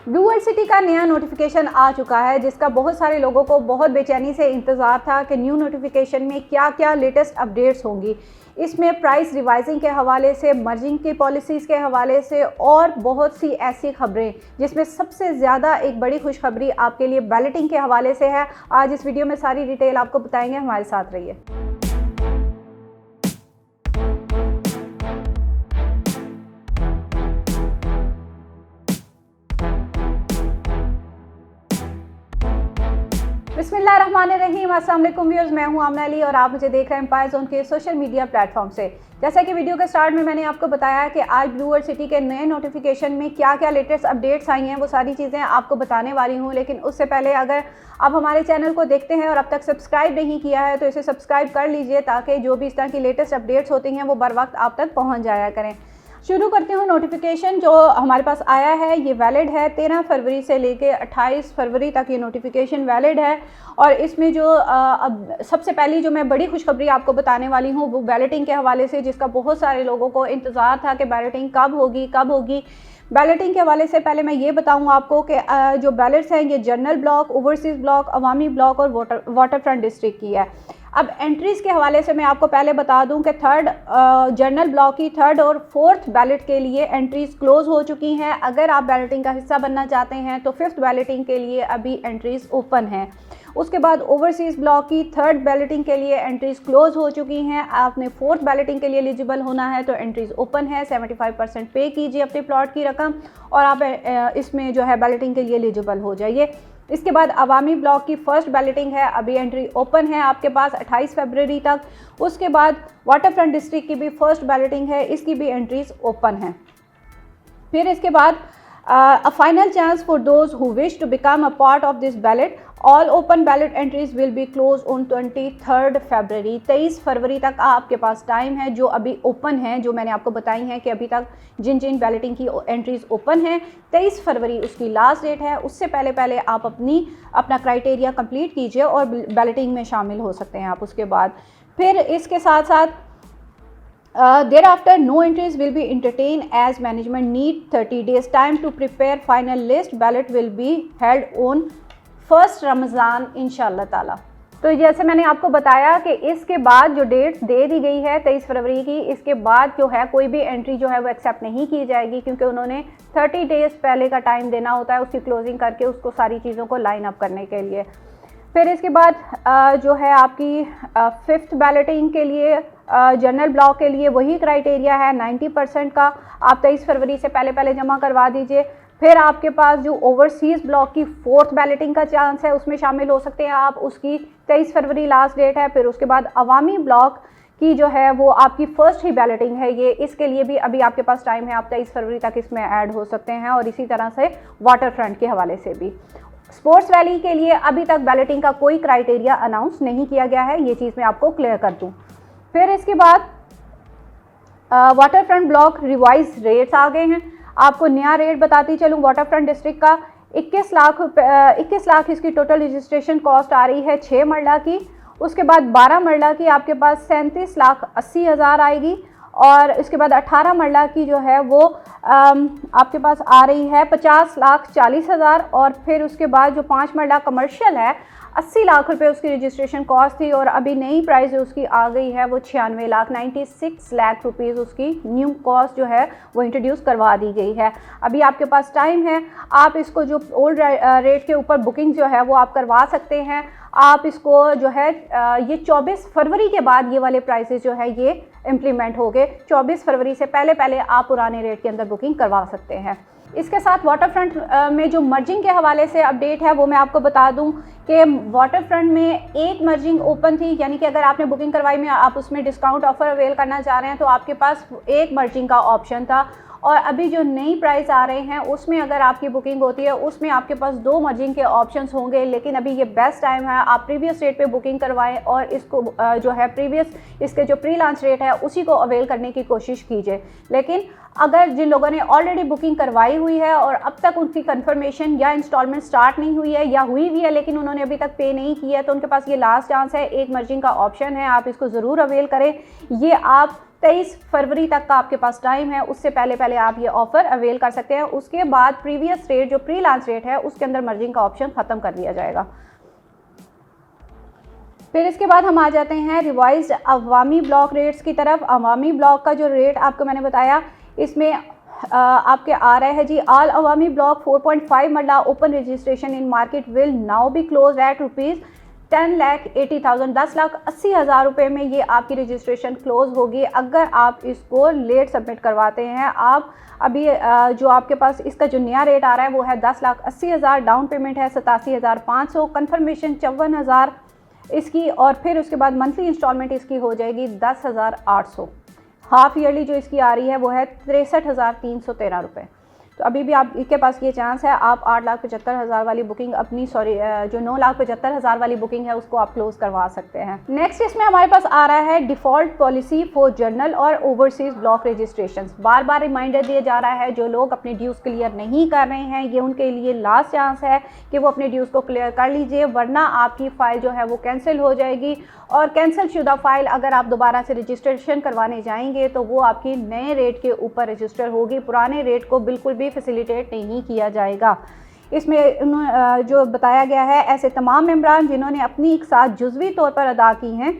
Blue world city का नया notification आ चुका है, जिसका बहुत सारे लोगों को बहुत बेचैनी से इंतज़ार था कि न्यू नोटिफिकेशन में क्या क्या लेटेस्ट अपडेट्स होंगी। इसमें प्राइस रिवाइजिंग के हवाले से, मर्जिंग की पॉलिसीज़ के हवाले से और बहुत सी ऐसी खबरें, जिसमें सबसे ज़्यादा एक बड़ी खुशखबरी आपके लिए बैलेटिंग के हवाले से है। आज इस वीडियो में सारी डिटेल आपको बताएंगे, हमारे साथ रहिए। बिस्मिल्लाहिर्रहमानिर्रहीम, अस्सलाम वालेकुम व्यूअर्स, मैं हूं आमना अली और आप मुझे देख रहे हैं एम्पायर ज़ोन के सोशल मीडिया प्लेटफॉर्म से। जैसा कि वीडियो के स्टार्ट में मैंने आपको बताया कि आज ब्लू वर्ल्ड सिटी के नए नोटिफिकेशन में क्या क्या लेटेस्ट अपडेट्स आई हैं, वो सारी चीज़ें आपको बताने वाली हूं। लेकिन उससे पहले अगर आप हमारे चैनल को देखते हैं और अब तक सब्सक्राइब नहीं किया है तो इसे सब्सक्राइब कर लीजिए, ताकि जो भी इस तरह की लेटेस्ट अपडेट्स होती हैं वो बर वक्त आप तक पहुँच जाया करें। शुरू करते हूँ। नोटिफिकेशन जो हमारे पास आया है ये वैलिड है 13 फरवरी से लेके 28 फरवरी तक ये नोटिफिकेशन वैलिड है। और इसमें जो अब सबसे पहली जो मैं बड़ी खुशखबरी आपको बताने वाली हूँ वो बैलेटिंग के हवाले से, जिसका बहुत सारे लोगों को इंतज़ार था कि बैलेटिंग कब होगी। बैलेटिंग के हवाले से पहले मैं ये बताऊँ आपको कि जो बैलेट्स हैं ये जनरल ब्लॉक, ओवरसीज़ ब्लॉक, अवामी ब्लॉक और वाटर फ्रंट डिस्ट्रिक्ट की है। अब एंट्रीज़ के हवाले से मैं आपको पहले बता दूं कि जनरल ब्लॉक की थर्ड और फोर्थ बैलेट के लिए एंट्रीज़ क्लोज़ हो चुकी हैं। अगर आप बैलेटिंग का हिस्सा बनना चाहते हैं तो फिफ्थ बैलेटिंग के लिए अभी एंट्रीज़ ओपन हैं। उसके बाद ओवरसीज़ ब्लॉक की थर्ड बैलेटिंग के लिए एंट्रीज़ क्लोज़ हो चुकी हैं। आपने फोर्थ बैलेटिंग के लिए एलिजिबल होना है तो एंट्रीज़ ओपन है। 75% पे कीजिए अपने प्लॉट की रकम और आप इसमें जो है बैलेटिंग के लिए एलिजिबल हो जाइए। इसके बाद अवामी ब्लॉक की फ़र्स्ट बैलेटिंग है, अभी एंट्री ओपन है आपके पास 28 फरवरी तक। उसके बाद वाटर फ्रंट डिस्ट्रिक्ट की भी फ़र्स्ट बैलेटिंग है, इसकी भी एंट्रीज ओपन है। फिर इसके बाद a final chance for those who wish to become a part of this ballot. All open ballot entries will be closed on 23rd February. 23 फरवरी तक आपके पास टाइम है जो अभी ओपन है, जो मैंने आपको बताई हैं कि अभी तक जिन बैलेटिंग की एंट्रीज ओपन हैं 23 फरवरी उसकी लास्ट डेट है। उससे पहले आप अपना क्राइटेरिया कंप्लीट कीजिए और बैलेटिंग में शामिल हो सकते हैं आप। उसके बाद फिर इसके साथ thereafter no entries will be entertained as management need 30 days time to prepare final list. Ballot will be held on 1st Ramadan इंशाल्लाह ताला। तो जैसे मैंने आपको बताया कि इसके बाद जो डेट दे दी गई है 23 फरवरी की, इसके बाद जो है कोई भी एंट्री जो है वो एक्सेप्ट नहीं की जाएगी, क्योंकि उन्होंने 30 डेज़ पहले का टाइम देना होता है उसकी क्लोजिंग करके, उसको सारी चीज़ों को लाइन अप करने के लिए। फिर इसके बाद जो है आपकी फिफ्थ बैलेटिंग के लिए जनरल ब्लॉक के लिए वही क्राइटेरिया है 90% का। आप 23 फरवरी से पहले जमा करवा दीजिए। फिर आपके पास जो ओवरसीज़ ब्लॉक की फोर्थ बैलेटिंग का चांस है उसमें शामिल हो सकते हैं आप, उसकी 23 फरवरी लास्ट डेट है। फिर उसके बाद अवामी ब्लॉक की जो है वो आपकी फ़र्स्ट ही बैलेटिंग है ये, इसके लिए भी अभी आपके पास टाइम है, आप 23 फरवरी तक इसमें ऐड हो सकते हैं। और इसी तरह से वाटर फ्रंट के हवाले से भी। स्पोर्ट्स वैली के लिए अभी तक बैलेटिंग का कोई क्राइटेरिया अनाउंस नहीं किया गया है, ये चीज़ मैं आपको क्लियर कर दूं। फिर इसके बाद waterfront block revise rates आ गए हैं। आपको नया रेट बताती चलूँ। वाटर फ्रंट डिस्ट्रिक्ट का 21 लाख इसकी टोटल रजिस्ट्रेशन कॉस्ट आ रही है 6 मरला की। उसके बाद 12 मरला की आपके पास 37,80,000 आएगी। और इसके बाद 18 मरला की जो है वो आपके पास आ रही है 50,40,000। और फिर उसके बाद जो 5 मरला कमर्शियल है 80 लाख रुपए उसकी रजिस्ट्रेशन कॉस्ट थी, और अभी नई प्राइस उसकी आ गई है वो 96 लाख 96 लाख रुपीज़ उसकी न्यू कॉस्ट जो है वो इंट्रोड्यूस करवा दी गई है। अभी आपके पास टाइम है, आप इसको जो ओल्ड रेट के ऊपर बुकिंग जो है वो आप करवा सकते हैं। आप इसको जो है ये 24 फरवरी के बाद ये वाले प्राइसेस जो है ये इम्प्लीमेंट हो गए। 24 फरवरी से पहले आप पुराने रेट के अंदर बुकिंग करवा सकते हैं। इसके साथ वाटर फ्रंट में जो मर्जिंग के हवाले से अपडेट है वो मैं आपको बता दूं कि वाटर फ्रंट में एक मर्जिंग ओपन थी, यानी कि अगर आपने बुकिंग करवाई में आप उसमें डिस्काउंट ऑफर अवेल करना चाह रहे हैं तो आपके पास एक मर्जिंग का ऑप्शन था। और अभी जो नई प्राइस आ रहे हैं उसमें अगर आपकी बुकिंग होती है उसमें आपके पास 2 मर्जिंग के ऑप्शंस होंगे। लेकिन अभी ये बेस्ट टाइम है, आप प्रीवियस रेट पे बुकिंग करवाएं और इसको जो है प्रीवियस इसके जो प्री लॉन्च रेट है उसी को अवेल करने की कोशिश कीजिए। लेकिन अगर जिन लोगों ने ऑलरेडी बुकिंग करवाई हुई है और अब तक उनकी कंफर्मेशन या इंस्टॉलमेंट स्टार्ट नहीं हुई है या हुई भी है लेकिन उन्होंने अभी तक पे नहीं किया है, तो उनके पास ये लास्ट चांस है, एक मर्जिंग का ऑप्शन है, आप इसको ज़रूर अवेल करें। ये आप 23 फरवरी तक का आपके पास टाइम है, उससे पहले पहले आप ये ऑफर अवेल कर सकते हैं। उसके बाद प्रीवियस रेट जो प्री लॉन्च रेट है उसके अंदर मर्जिंग का ऑप्शन खत्म कर दिया जाएगा। फिर इसके बाद हम आ जाते हैं रिवाइज्ड अवामी ब्लॉक रेट्स की तरफ। अवामी ब्लॉक का जो रेट आपको मैंने बताया, इसमें आपके आ रहा है जी, ऑल अवामी ब्लॉक 4.5 मरला open registration in market will now be close eight ₹10,80,000, 10,80,000 रुपये में ये आपकी रजिस्ट्रेशन क्लोज होगी अगर आप इसको लेट सबमिट करवाते हैं। आप अभी जो आपके पास इसका जो नया रेट आ रहा है वो है 10,80,000, डाउन पेमेंट है 87,500, कन्फर्मेशन 54,000 इसकी, और फिर उसके बाद मंथली इंस्टॉलमेंट इसकी हो जाएगी 10,800। हाफ ईयरली जो इसकी आ रही है वो है 63,313 रुपये। तो अभी भी आप के पास ये चांस है, आप 8,75,000 वाली बुकिंग अपनी जो 9,75,000 वाली बुकिंग है उसको आप क्लोज करवा सकते हैं। नेक्स्ट इसमें हमारे पास आ रहा है डिफ़ॉल्ट पॉलिसी फॉर जर्नल और ओवरसीज ब्लॉक रजिस्ट्रेशन। बार बार रिमाइंडर दिया जा रहा है, जो लोग अपने ड्यूज़ क्लियर नहीं कर रहे हैं ये उनके लिए लास्ट चांस है कि वो अपने ड्यूज़ को क्लियर कर लीजिए, वरना आपकी फ़ाइल जो है वो कैंसिल हो जाएगी। और कैंसिल शुदा फ़ाइल अगर आप दोबारा से रजिस्ट्रेशन करवाने जाएंगे तो वो आपकी नए रेट के ऊपर रजिस्टर होगी, पुराने रेट को बिल्कुल भी फैसिलिटेट नहीं किया जाएगा। इसमें जो बताया गया है, ऐसे तमाम मेंबरान जिन्होंने अपनी एक साथ जुज़वी तौर पर अदा की हैं,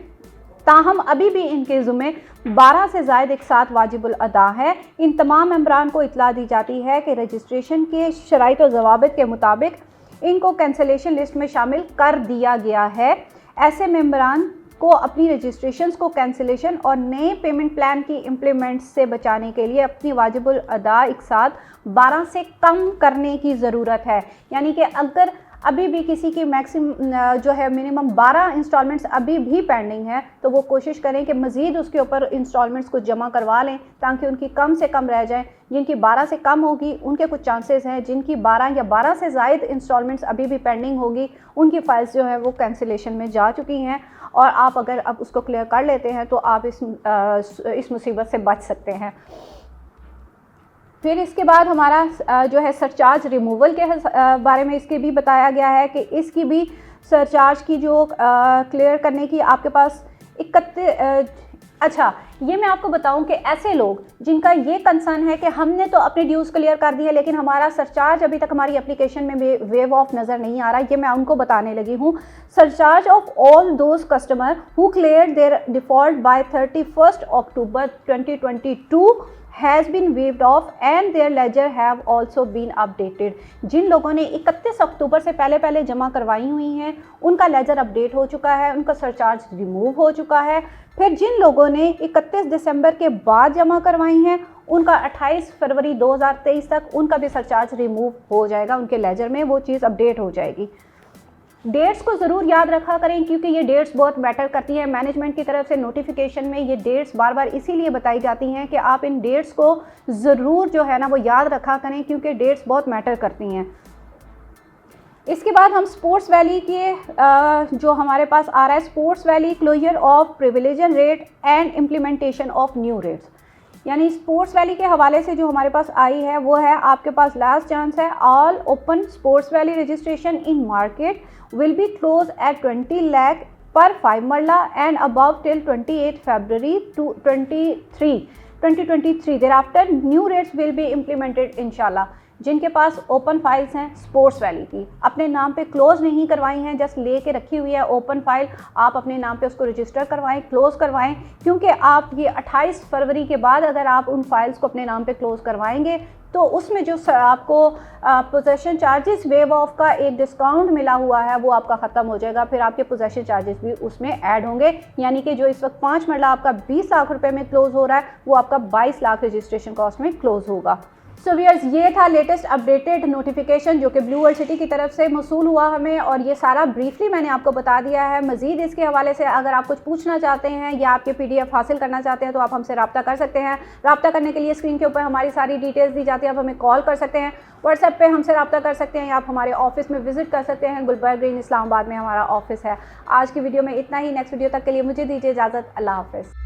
ताहम अभी भी इनके ज़ुम्मे 12 से ज़ायद एक साथ वाजिबुल अदा है, इन तमाम मेंबरान को इतला दी जाती है कि रजिस्ट्रेशन के शराइत और ज़वाबित के मुताबिक इनको कैंसलेशन लिस्ट में शामिल कर दिया गया है। ऐसे मेंबरान को अपनी रजिस्ट्रेशंस को कैंसिलेशन और नए पेमेंट प्लान की इम्प्लीमेंट से बचाने के लिए अपनी वाजिबुल अदा एक साथ 12 से कम करने की ज़रूरत है। यानी कि अगर अभी भी किसी की मैक्सिमम जो है मिनिमम 12 इंस्टॉलमेंट्स अभी भी पेंडिंग है तो वो कोशिश करें कि मज़ीद उसके ऊपर इंस्टॉलमेंट्स को जमा करवा लें ताकि उनकी कम से कम रह जाएं। जिनकी 12 से कम होगी उनके कुछ चांसेस हैं, जिनकी 12 या 12 से ज़ायद इंस्टॉलमेंट्स अभी भी पेंडिंग होगी उनकी फ़ाइल्स जो है वो कैंसिलेशन में जा चुकी हैं, और आप अगर अब उसको क्लियर कर लेते हैं तो आप इस मुसीबत से बच सकते हैं। फिर इसके बाद हमारा जो है सरचार्ज रिमूवल के बारे में इसके भी बताया गया है कि इसकी भी सरचार्ज की जो क्लियर करने की आपके पास 31। अच्छा, ये मैं आपको बताऊं कि ऐसे लोग जिनका ये कंसर्न है कि हमने तो अपने ड्यूज़ क्लियर कर दिए लेकिन हमारा सरचार्ज अभी तक हमारी एप्लीकेशन में वेव ऑफ नज़र नहीं आ रहा, ये मैं उनको बताने लगी हूँ। Surcharge of all those customer who clear their default by 31 October 2022 has been waived off and their ledger have also been updated। जिन लोगों ने 31 अक्टूबर से पहले पहले जमा करवाई हुई हैं उनका लेजर अपडेट हो चुका है, उनका सरचार्ज रिमूव हो चुका है। फिर जिन लोगों ने 31 दिसंबर के बाद जमा करवाई हैं उनका 28 फरवरी 2023 तक उनका भी सरचार्ज रिमूव हो जाएगा, उनके लेजर में वो चीज़ अपडेट हो जाएगी। डेट्स को ज़रूर याद रखा करें क्योंकि ये डेट्स बहुत मैटर करती हैं। मैनेजमेंट की तरफ से नोटिफिकेशन में ये डेट्स बार बार इसीलिए बताई जाती हैं कि आप इन डेट्स को ज़रूर जो है ना वो याद रखा करें क्योंकि डेट्स बहुत मैटर करती हैं। इसके बाद हम स्पोर्ट्स वैली के जो हमारे पास आ रहा है, sports valley closure of privilege rate and implementation of new rates, यानी स्पोर्ट्स वैली के हवाले से जो हमारे पास आई है वो है आपके पास लास्ट चांस है। All open sports valley registration in market will be close eight 20 lakh पर 5 मरला and above till 28 February 2023। There after new rates will be implemented इंशाल्लाह। जिनके पास ओपन फाइल्स हैं स्पोर्ट्स वैली की, अपने नाम पे क्लोज नहीं करवाई हैं, जस्ट लेके रखी हुई है ओपन फाइल, आप अपने नाम पे उसको रजिस्टर करवाएं, क्लोज करवाएं, क्योंकि आप ये 28 फरवरी के बाद अगर आप उन फाइल्स को अपने नाम पे क्लोज करवाएंगे तो उसमें जो आपको पोजेशन चार्जेस वेव ऑफ का एक डिस्काउंट मिला हुआ है वो आपका ख़त्म हो जाएगा, फिर आपके पोजेशन चार्जेस भी उसमें ऐड होंगे। यानी कि जो इस वक्त 5 मरला आपका 20 लाख रुपए में क्लोज हो रहा है वो आपका 22 लाख रजिस्ट्रेशन कॉस्ट में क्लोज होगा। सो व्यूअर्स, ये था लेटेस्ट अपडेटेड नोटिफिकेशन जो कि ब्लू वर्ल्ड सिटी की तरफ से मौसूल हुआ हमें, और ये सारा ब्रीफली मैंने आपको बता दिया है। मज़ीद इसके हवाले से अगर आप कुछ पूछना चाहते हैं या आपके PDF हासिल करना चाहते हैं तो आप हमसे रब्ता कर सकते हैं। रब्ता करने के लिए स्क्रीन के ऊपर हमारी सारी डिटेल्स दी जाती है, आप हमें कॉल कर सकते हैं, व्हाट्सएप पे हमसे रब्ता कर सकते हैं, या आप हमारे ऑफिस में विजिट कर सकते हैं। गुलबर्ग ग्रीन इस्लामाबाद में हमारा ऑफिस है। आज की वीडियो में इतना ही। नेक्स्ट वीडियो तक के लिए मुझे दीजिए इजाज़त। अल्लाह हाफ़िज़।